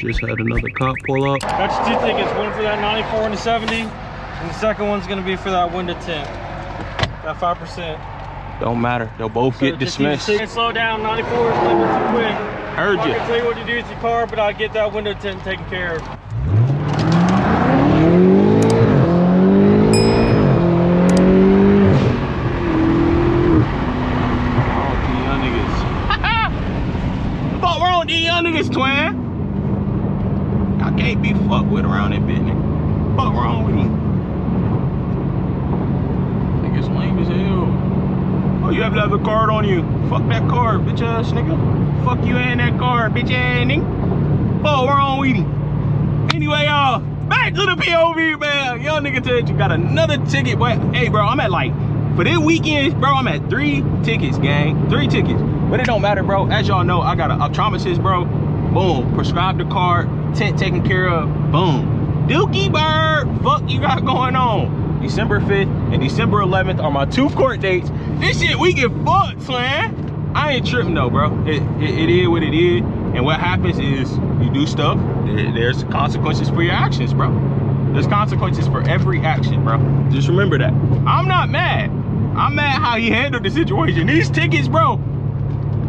Just had another cop pull up. Got your 2 tickets, one for that 94 and the 70, and the second one's gonna be for that window tint. That 5%. Don't matter, they'll both get dismissed. Slow down, 94 is a little bit too quick. Heard you. I can tell you what to do with your car, but I'll get that window tint taken care of. These young niggas, twin. I can't be fucked with around that bitch, nigga. Fuck wrong with him? Niggas lame as hell. Oh, you have to have a card on you. Fuck that card, bitch ass nigga. Fuck you and that card, bitch ass nigga. Fuck wrong with him? Anyway, y'all, back to the POV, man. Young nigga said you got another ticket, but hey, bro, I'm at like, for this weekend, bro, I'm at 3 tickets, gang. 3 tickets. But it don't matter, bro. As y'all know, I got an optometrist, bro. Boom. Prescribed the card. Tint taken care of. Boom. Dookie bird. Fuck you got going on. December 5th and December 11th are my 2 court dates. This shit, we get fucked, man. I ain't tripping though, bro. It is what it is. And what happens is you do stuff. There's consequences for your actions, bro. There's consequences for every action, bro. Just remember that. I'm not mad. I'm mad how he handled the situation. These tickets, bro.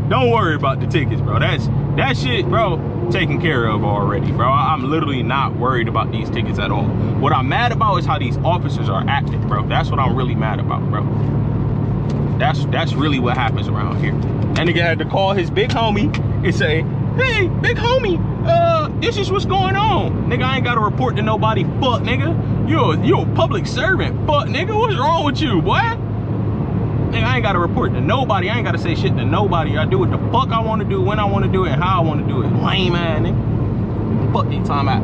Don't worry about the tickets, bro. That shit, bro, taken care of already, bro. I'm literally not worried about these tickets at all. What I'm mad about is how these officers are acting, bro. That's what I'm really mad about, bro. That's really what happens around here. That nigga had to call his big homie and say, hey, big homie, this is what's going on. Nigga, I ain't got to report to nobody. Fuck, nigga. You're a public servant. Fuck, nigga. What's wrong with you, boy? Nigga, I ain't got to report to nobody. I ain't got to say shit to nobody. I do what the fuck I want to do, when I want to do it, and how I want to do it. Lame, man, nigga. Fuck these time out.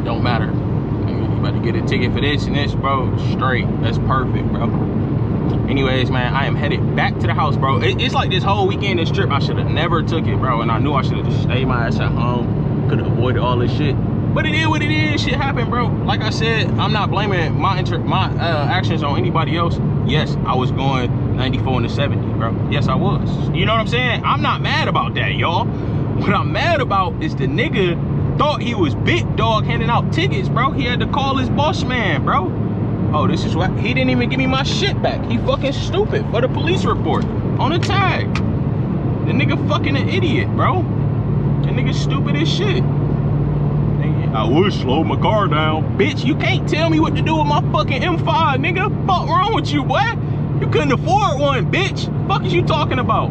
Don't matter. Nigga, you about to get a ticket for this and this, bro. Straight. That's perfect, bro. Anyways, man, I am headed back to the house, bro. It's like this whole weekend, this trip, I should have never took it, bro. And I knew I should have just stayed my ass at home. Could have avoided all this shit. But it is what it is. Shit happened, bro. Like I said, I'm not blaming my actions on anybody else. Yes, I was going 94 and the 70, bro. Yes, I was. You know what I'm saying? I'm not mad about that, y'all. What I'm mad about is the nigga thought he was big dog handing out tickets, bro. He had to call his boss man, bro. Oh, this is what, he didn't even give me my shit back. He fucking stupid for the police report on the tag. The nigga fucking an idiot, bro. The nigga stupid as shit. I would slow my car down. Bitch, you can't tell me what to do with my fucking M5, nigga. Fuck wrong with you, boy? You couldn't afford one, bitch. Fuck is you talking about?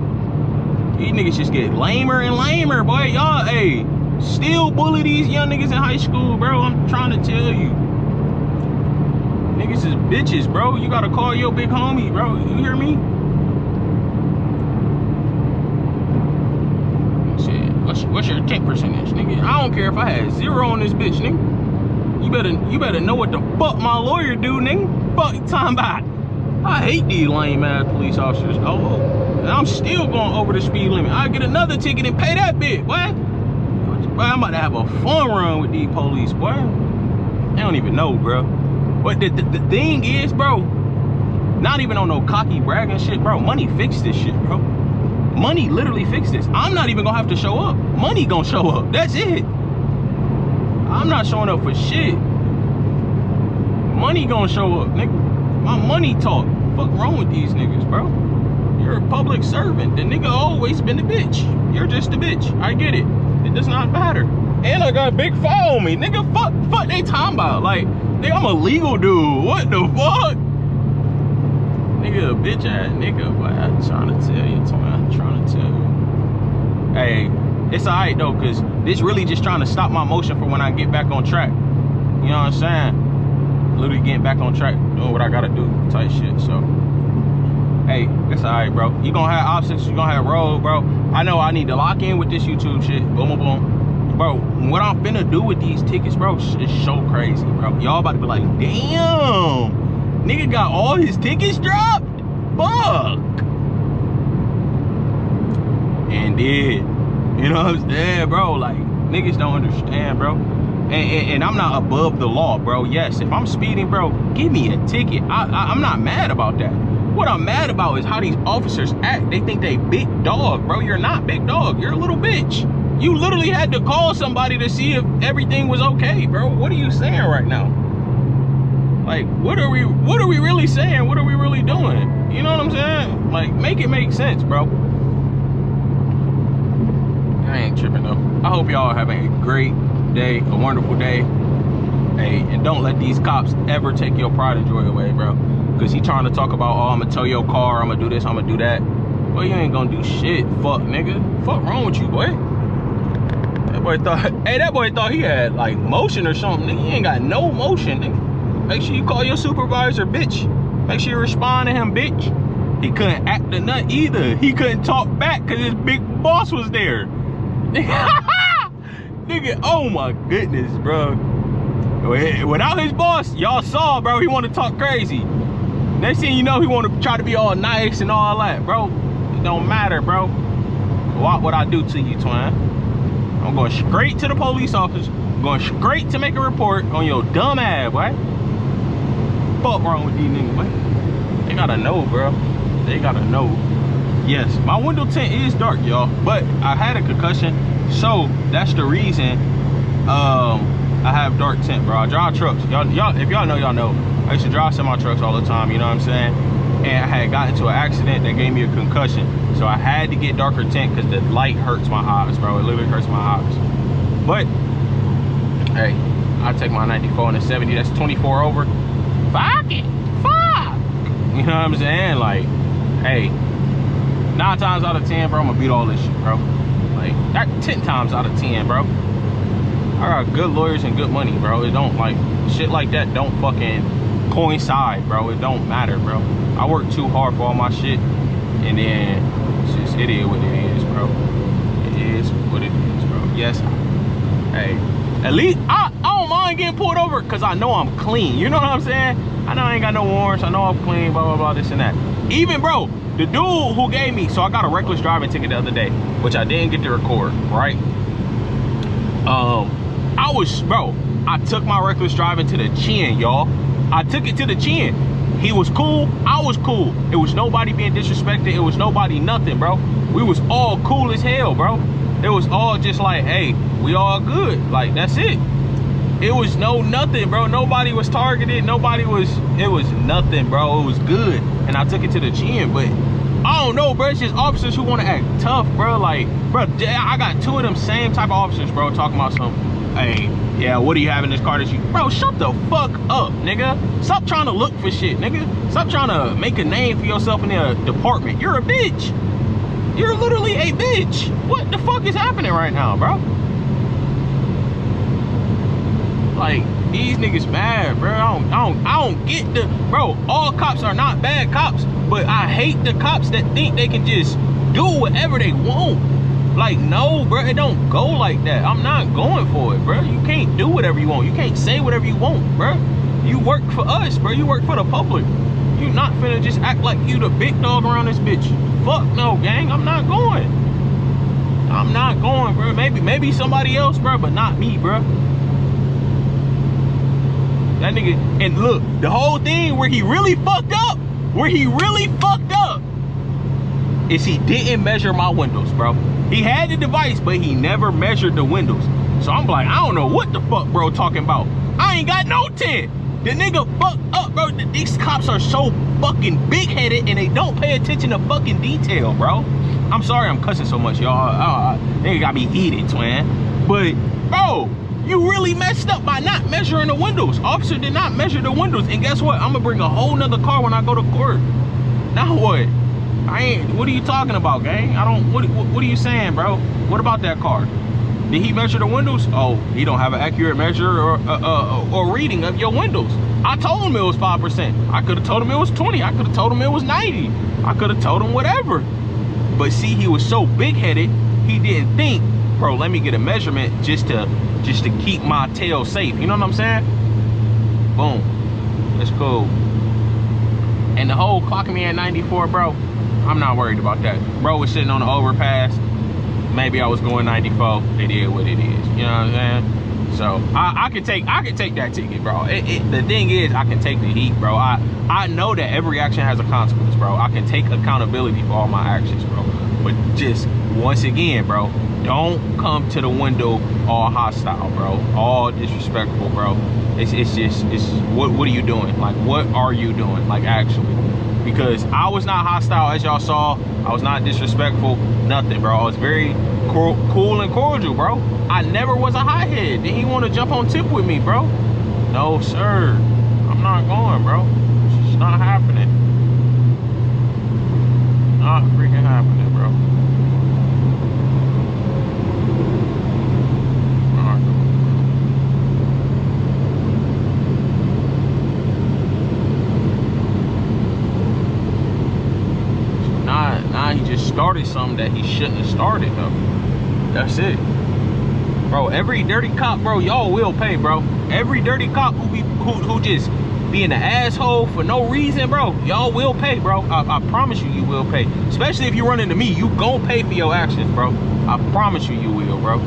These niggas just get lamer and lamer, boy. Y'all, hey, still bully these young niggas in high school, bro. I'm trying to tell you. Niggas is bitches, bro. You gotta call your big homie, bro. You hear me? What's your 10 percentage, nigga? I don't care if I had 0 on this bitch, nigga. You better know what the fuck my lawyer do, nigga. Fuck you talking about. I hate these lame ass police officers. Oh, and I'm still going over the speed limit. I get another ticket and pay that bit, boy. Boy, I'm about to have a fun run with these police, boy. They don't even know, bro. But the thing is, bro, not even on no cocky bragging shit, bro. Money fixed this shit, bro. Money literally fixed this. I'm not even gonna have to show up. Money gonna show up. That's it. I'm not showing up for shit. Money gonna show up, nigga. My money talk. Fuck wrong with these niggas, bro? You're a public servant. The nigga always been a bitch. You're just a bitch. I get it. It does not matter. And I got a big file on me. Nigga, fuck they talking about. Like, nigga, I'm a legal dude. What the fuck? Nigga, a bitch ass nigga, but I'm trying to tell you, I'm trying to tell you. Hey, it's alright though, cause this really just trying to stop my motion for when I get back on track. You know what I'm saying? Literally getting back on track, doing what I gotta do, type shit. So, hey, it's alright, bro. You gonna have obstacles, you gonna have road, bro. I know I need to lock in with this YouTube shit. Boom, boom, boom. Bro, what I'm finna do with these tickets, bro, is so crazy, bro. Y'all about to be like, damn. Nigga got all his tickets dropped? Fuck. And did. You know what I'm saying, bro? Like, niggas don't understand, bro. And I'm not above the law, bro. Yes, if I'm speeding, bro, give me a ticket. I'm not mad about that. What I'm mad about is how these officers act. They think they big dog, bro. You're not big dog. You're a little bitch. You literally had to call somebody to see if everything was okay, bro. What are you saying right now? Like, what are we really saying? What are we really doing? You know what I'm saying? Like, make it make sense, bro. I ain't tripping though. I hope y'all are having a great day, a wonderful day. Hey, and don't let these cops ever take your pride and joy away, bro. Cause he trying to talk about, oh, I'm gonna tow your car, I'm gonna do this, I'm gonna do that. Well, you ain't gonna do shit, fuck nigga. Fuck wrong with you, boy? That boy thought he had like motion or something, nigga. He ain't got no motion, nigga. Make sure you call your supervisor, bitch. Make sure you respond to him, bitch. He couldn't act the nut either. He couldn't talk back cause his big boss was there. Nigga, oh my goodness, bro. Without his boss, y'all saw, bro, he want to talk crazy. Next thing you know, he want to try to be all nice and all that, bro. It don't matter, bro. What would I do to you, twin? I'm going straight to the police office. I'm going straight to make a report on your dumb ass, boy. Fuck wrong with these niggas, boy? They gotta know, bro. They gotta know. Yes, my window tint is dark, y'all, but I had a concussion, so that's the reason I have dark tint, bro. I drive trucks. Y'all, if y'all know, y'all know. I used to drive semi trucks all the time, you know what I'm saying? And I had got into an accident that gave me a concussion. So I had to get darker tint because the light hurts my eyes, bro. It literally hurts my eyes. But, hey, I take my 94 and a 70. That's 24 over. Fuck it. Fuck. You know what I'm saying? Like, hey, 9 times out of 10, bro, I'm going to beat all this shit, bro. Like, that 10 times out of 10, bro. I got good lawyers and good money, bro. It don't, like, shit like that don't fucking coincide, bro. It don't matter, bro. I work too hard for all my shit, and then it's just, it is what it is, bro. It is what it is, bro. Yes, hey, at least I don't mind getting pulled over because I know I'm clean. You know what I'm saying? I know I ain't got no warrants. I know I'm clean, blah, blah, blah, this and that. Even, bro, the dude who gave me, so I got a reckless driving ticket the other day, which I didn't get to record, right? I took my reckless driving to the chin, y'all. I took it to the chin. He was cool, I was cool. It was nobody being disrespected. It was nobody nothing, bro. We was all cool as hell, bro. It was all just like, hey, we all good. Like, that's it. It was no nothing, bro. Nobody was targeted. It was nothing, bro. It was good. And I took it to the chin, but I don't know, bro. It's just officers who want to act tough, bro. Like, bro, I got 2 of them same type of officers, bro, talking about some, hey, yeah, what do you have in this car that you... Bro, shut the fuck up, nigga. Stop trying to look for shit, nigga. Stop trying to make a name for yourself in the department. You're a bitch. You're literally a bitch. What the fuck is happening right now, bro? Like, these niggas mad, bro. I don't get the... Bro, all cops are not bad cops, but I hate the cops that think they can just do whatever they want. Like, no, bro, it don't go like that. I'm not going for it, bro. You can't do whatever you want. You can't say whatever you want, bro. You work for us, bro. You work for the public. You not finna just act like you the big dog around this bitch. Fuck no, gang. I'm not going. I'm not going, bro. Maybe somebody else, bro, but not me, bro. That nigga, and look, the whole thing where he really fucked up, is he didn't measure my windows, bro. He had the device, but he never measured the windows. So I'm like, I don't know what the fuck, bro, talking about. I ain't got no tint. The nigga fucked up, bro. These cops are so fucking big-headed and they don't pay attention to fucking detail, bro. I'm sorry I'm cussing so much, y'all. Nigga got me heated, twin. But, bro, you really messed up by not measuring the windows. Officer did not measure the windows. And guess what? I'm gonna bring a whole nother car when I go to court. Now what? What are you talking about, gang? What are you saying, bro? What about that car? Did he measure the windows? Oh, he don't have an accurate measure or reading of your windows. I told him it was 5%. I could have told him it was 20. I could have told him it was 90. I could have told him whatever. But see, he was so big-headed, he didn't think, bro, let me get a measurement just to keep my tail safe. You know what I'm saying? Boom. That's cool. And the whole clocking me at 94, bro, I'm not worried about that. Bro was sitting on the overpass. Maybe I was going 94. It is what it is. You know what I'm saying? So I can take that ticket, bro. The thing is, I can take the heat, bro. I know that every action has a consequence, bro. I can take accountability for all my actions, bro. But just once again, bro, don't come to the window all hostile, bro, all disrespectful, bro. It's what are you doing? Like, what are you doing? Like, actually, because I was not hostile, as y'all saw. I was not disrespectful, nothing, bro. I was very cool and cordial, bro. I never was a hothead. Did he want to jump on tip with me, bro? No, sir. I'm not going, bro. It's just not happening. Not freaking happening, bro. Nah, he just started something that he shouldn't have started, though. That's it. Bro, every dirty cop, bro, y'all will pay, bro. Every dirty cop who just being an asshole for no reason, bro, y'all will pay, bro. I promise you, you will pay. Especially if you run into me, you gon' pay for your actions, bro. I promise you, you will, bro.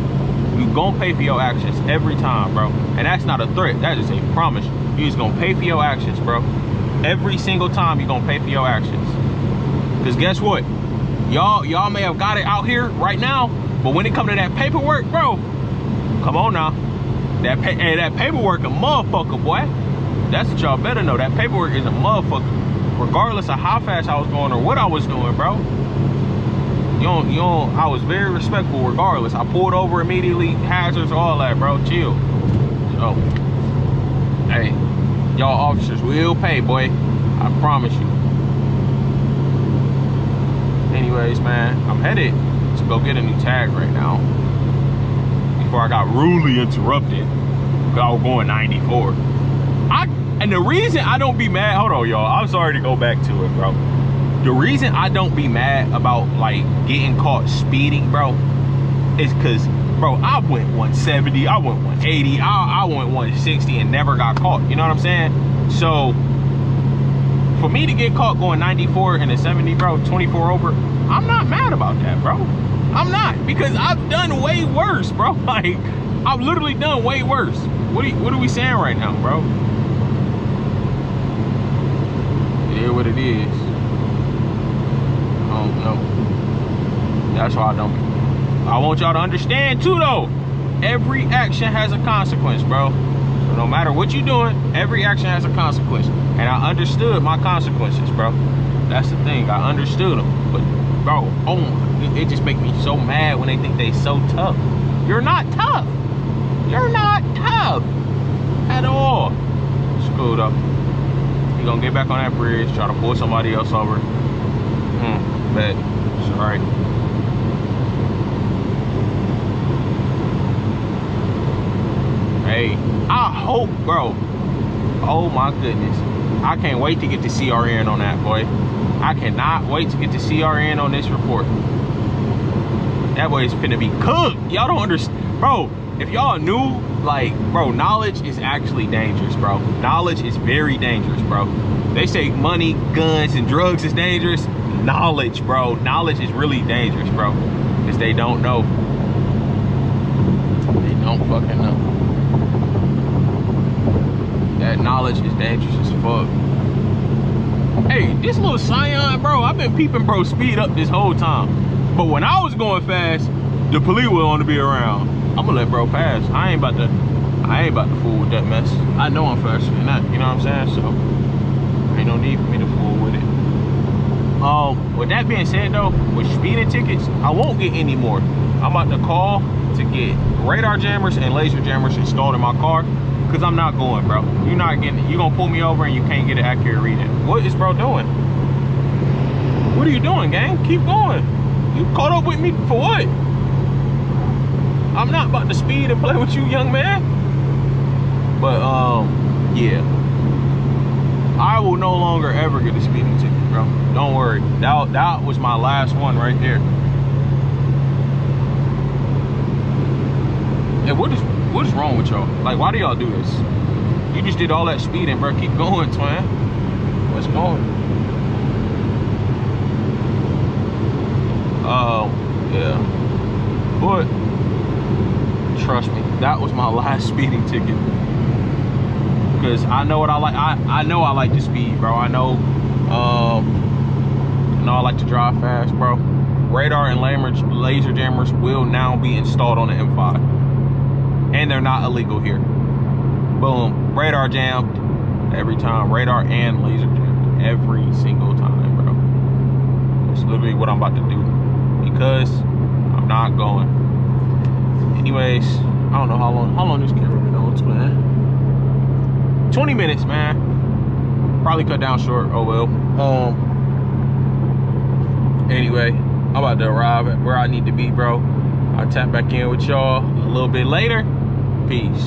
You gon' pay for your actions every time, bro. And that's not a threat. That is a promise. You just gonna pay for your actions, bro. Every single time you gonna pay for your actions. Cause guess what? Y'all may have got it out here right now, but when it come to that paperwork, bro, come on now. That paperwork a motherfucker, boy. That's what y'all better know. That paperwork is a motherfucker. Regardless of how fast I was going or what I was doing, bro. I was very respectful regardless. I pulled over immediately, hazards, all that, bro. Chill. So, hey, y'all officers will pay, boy. I promise you. Anyways, man, I'm headed to go get a new tag right now. Before I got rudely interrupted. I was going 94. And the reason I don't be mad, hold on, y'all. I'm sorry to go back to it, bro. The reason I don't be mad about, like, getting caught speeding, bro, is because, bro, I went 170, I went 180, I went 160 and never got caught. You know what I'm saying? So, for me to get caught going 94 and a 70, bro, 24 over, I'm not mad about that, bro. I'm not, because I've done way worse, bro. Like, I've literally done way worse. What are we saying right now, bro? It is what it is. I don't know. That's why I don't. I want y'all to understand too, though. Every action has a consequence, bro. So no matter what you're doing, every action has a consequence. And I understood my consequences, bro. That's the thing. I understood them. But, bro, it just makes me so mad when they think they so tough. You're not tough. You're not tough at all. It's cool, though. You're gonna get back on that bridge, try to pull somebody else over. Bet. It's alright. Hey, I hope, bro. Oh my goodness. I can't wait to get the CRN on that, boy. I cannot wait to get the CRN on this report. That boy is finna be cooked. Y'all don't understand. Bro, if y'all knew, like, bro, knowledge is actually dangerous, bro. Knowledge is very dangerous, bro. They say money, guns, and drugs is dangerous. Knowledge, bro. Knowledge is really dangerous, bro. Because they don't know. They don't fucking know. That knowledge is dangerous as fuck. Hey, this little Scion, bro, I've been peeping, bro, speed up this whole time. But when I was going fast, the police will only be around. I'm gonna let bro pass. I ain't about to fool with that mess. I know I'm faster than that, you know what I'm saying? So ain't no need for me to fool with it. With that being said though, with speeding tickets, I won't get any more. I'm about to call to get radar jammers and laser jammers installed in my car, because I'm not going, bro. You're gonna pull me over and you can't get an accurate reading. What is bro doing? What are you doing, gang? Keep going. You caught up with me for what? I'm not about to speed and play with you, young man. But, yeah. I will no longer ever get a speeding ticket, bro. Don't worry. That was my last one right there. Hey, what is wrong with y'all? Like, why do y'all do this? You just did all that speeding, bro. Keep going, twin. What's going? Yeah. But trust me, that was my last speeding ticket. Because I know what I like. I know I like to speed, bro. I know I like to drive fast, bro. radar and laser jammers will now be installed on the M5. And they're not illegal here. Boom, radar jammed every time. Radar and laser jammed every single time, bro. That's literally what I'm about to do because I'm not going. Anyways, I don't know how long this camera been on, man. 20 minutes, man. Probably cut down short. Oh well. Anyway, I'm about to arrive at where I need to be, bro. I'll tap back in with y'all a little bit later. Peace.